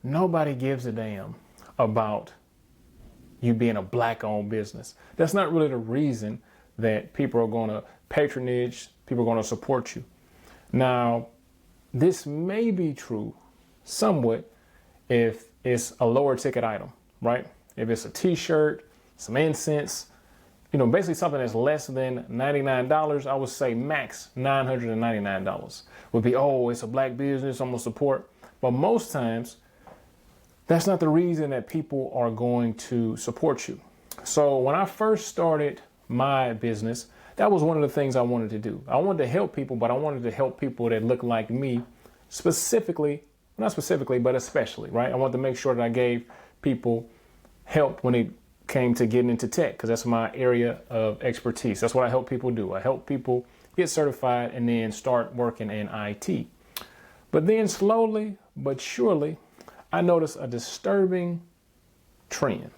nobody gives a damn about you being a black-owned business. That's not really the reason that people are going to patronage, people are going to support you. Now, this may be true somewhat if it's a lower ticket item, right? If it's a t-shirt, some incense, basically something that's less than $99, I would say max $999 would be, oh, it's a black business, I'm gonna support. But most times, that's not the reason that people are going to support you. So when I first started my business, that was one of the things I wanted to do. I wanted to help people, but I wanted to help people that look like me specifically, not specifically, but especially, right? I wanted to make sure that I gave people help when it came to getting into tech, because that's my area of expertise. That's what I help people do. I help people get certified and then start working in IT. But then slowly but surely, I noticed a disturbing trend.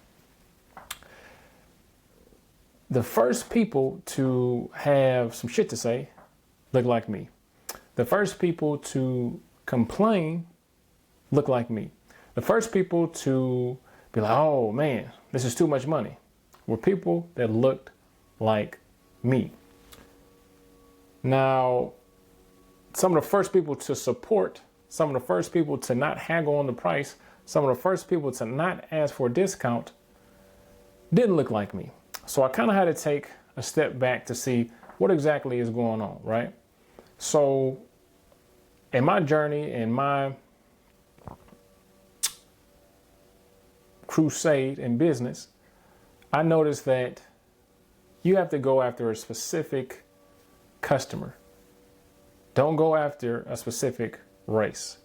The first people to have some shit to say look like me. The first people to complain look like me. The first people to be like, oh man, this is too much money, were people that looked like me. Now, some of the first people to support, some of the first people to not haggle on the price, some of the first people to not ask for a discount didn't look like me. So I kind of had to take a step back to see what exactly is going on, right? So in my journey, in my crusade in business, I noticed that you have to go after a specific customer. Don't go after a specific race.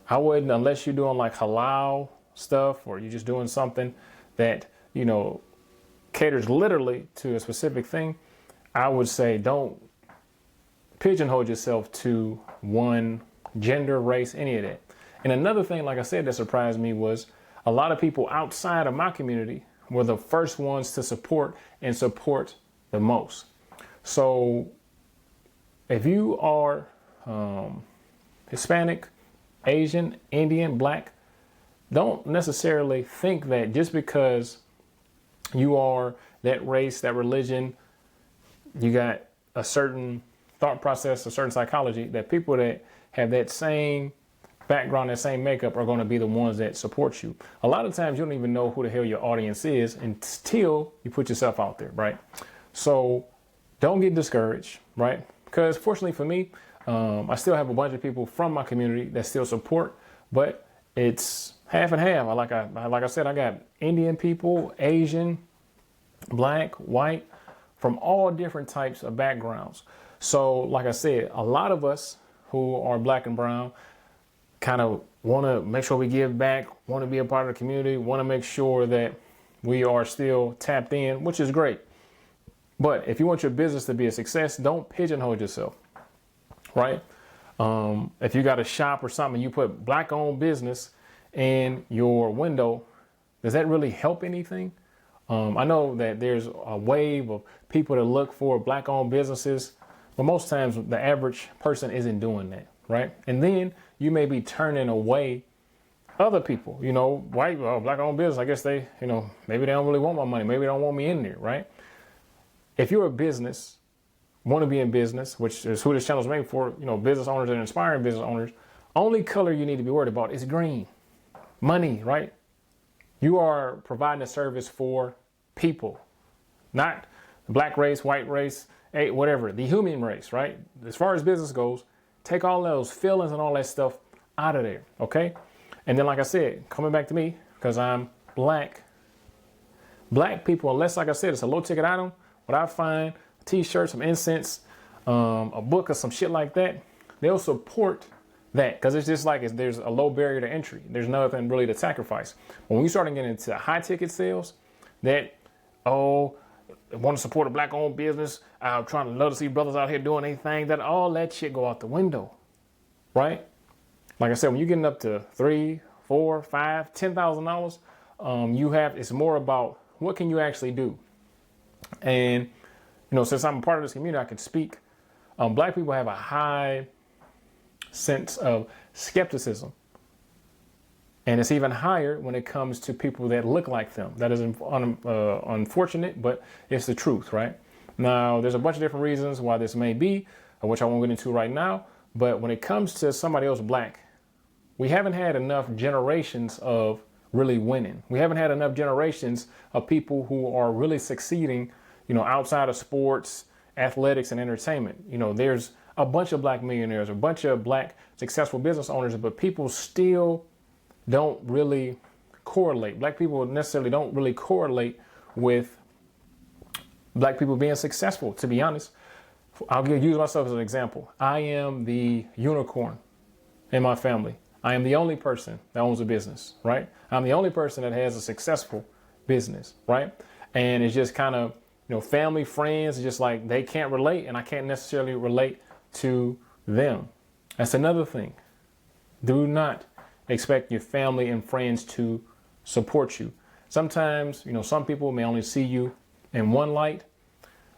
I wouldn't, unless you're doing like halal stuff or you're just doing something that, caters literally to a specific thing. I would say don't pigeonhole yourself to one gender, race, any of that. And another thing, like I said, that surprised me was a lot of people outside of my community were the first ones to support and support the most. So if you are Hispanic, Asian, Indian, Black, don't necessarily think that just because you are that race, that religion, you got a certain thought process, a certain psychology, that people that have that same background, that same makeup are going to be the ones that support you. A lot of times you don't even know who the hell your audience is until you put yourself out there, right? So don't get discouraged, right? Because fortunately for me, I still have a bunch of people from my community that still support, but it's half and half. Like I said, I got Indian people, Asian, Black, white, from all different types of backgrounds. So like I said, a lot of us who are Black and brown kind of want to make sure we give back, want to be a part of the community, want to make sure that we are still tapped in, which is great. But if you want your business to be a success, don't pigeonhole yourself, right? If you got a shop or something, you put Black-owned business in your window, does that really help anything? I know that there's a wave of people that look for Black-owned businesses, but most times the average person isn't doing that, right? And then you may be turning away other people, white, Black-owned business. I guess they, maybe they don't really want my money. Maybe they don't want me in there, right? If you're a business, want to be in business, which is who this channel is made for, business owners and inspiring business owners, only color you need to be worried about is green. Money, right? You are providing a service for people, not the Black race, white race, whatever, the human race, right? As far as business goes, take all those feelings and all that stuff out of there, okay? And then, like I said, coming back to me, because I'm Black people, unless, like I said, it's a low ticket item, what I find, a t-shirt, some incense, a book or some shit like that, they'll support that, because it's just like there's a low barrier to entry. There's nothing really to sacrifice. When we start getting into high ticket sales, that, want to support a Black-owned business, I'm trying to love to see brothers out here doing anything, that all that shit go out the window, right? Like I said, when you're getting up to $3,000, $4,000, $5,000, $10,000, it's more about what can you actually do. And since I'm a part of this community, I can speak. Black people have a high sense of skepticism And it's even higher when it comes to people that look like them. That is unfortunate, but it's the truth, right? Now, there's a bunch of different reasons why this may be, which I won't get into right now. But when it comes to somebody else black, we haven't had enough generations of really winning. We haven't had enough generations of people who are really succeeding, outside of sports, athletics, and entertainment. There's a bunch of black millionaires, a bunch of black successful business owners, but people still don't really correlate. Black people necessarily don't really correlate with black people being successful, to be honest. I'll use myself as an example. I am the unicorn in my family. I am the only person that owns a business, right? I'm the only person that has a successful business, right? And it's just kind of, family, friends, just like they can't relate, and I can't necessarily relate to them. That's another thing. Do not expect your family and friends to support you. Sometimes, some people may only see you in one light.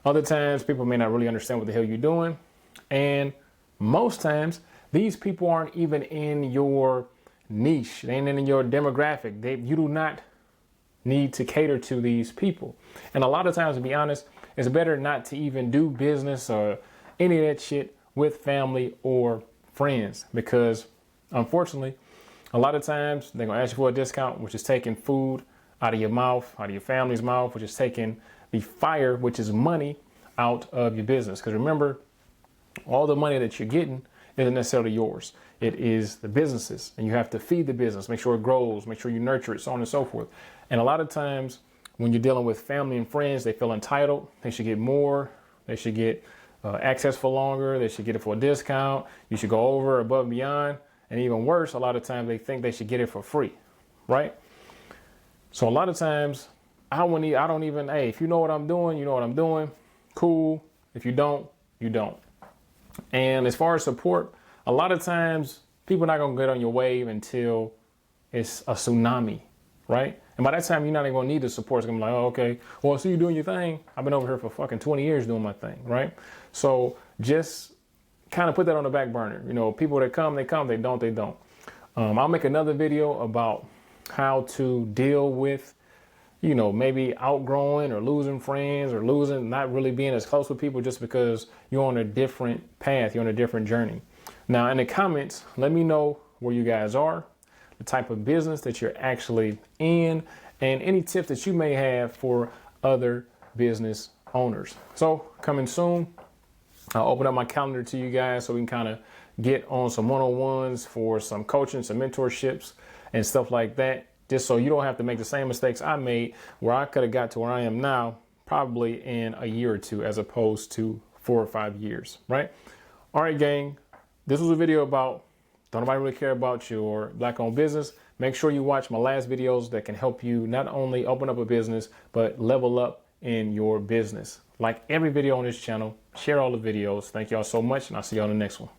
Other times, people may not really understand what the hell you're doing. And most times, these people aren't even in your niche. They ain't in your demographic. You do not need to cater to these people. And a lot of times, to be honest, it's better not to even do business or any of that shit with family or friends, because unfortunately, a lot of times they're going to ask you for a discount, which is taking food out of your mouth, out of your family's mouth, which is taking the fire, which is money, out of your business. Because remember, all the money that you're getting isn't necessarily yours. It is the business's, and you have to feed the business, make sure it grows, make sure you nurture it, so on and so forth. And a lot of times when you're dealing with family and friends, they feel entitled. They should get more. They should get access for longer. They should get it for a discount. You should go over, above and beyond. And even worse, a lot of times they think they should get it for free, right? So a lot of times hey, if you know what I'm doing, you know what I'm doing. Cool. If you don't, you don't. And as far as support, a lot of times people are not going to get on your wave until it's a tsunami, right? And by that time, you're not even going to need the support. It's going to be like, oh, okay, well, I see you doing your thing. I've been over here for fucking 20 years doing my thing, right? So just kind of put that on the back burner. People that come, they come, they don't, they don't. I'll make another video about how to deal with, maybe outgrowing or losing friends or not really being as close with people just because you're on a different path, you're on a different journey. Now, in the comments, let me know where you guys are, the type of business that you're actually in, and any tips that you may have for other business owners. So coming soon, I'll open up my calendar to you guys so we can kind of get on some one-on-ones for some coaching, some mentorships and stuff like that, just so you don't have to make the same mistakes I made, where I could have got to where I am now probably in a year or two as opposed to 4 or 5 years, right? All right, gang, this was a video about don't nobody really care about your black-owned business. Make sure you watch my last videos that can help you not only open up a business, but level up in your business. Like every video on this channel, share all the videos. Thank y'all so much, and I'll see you on the next one.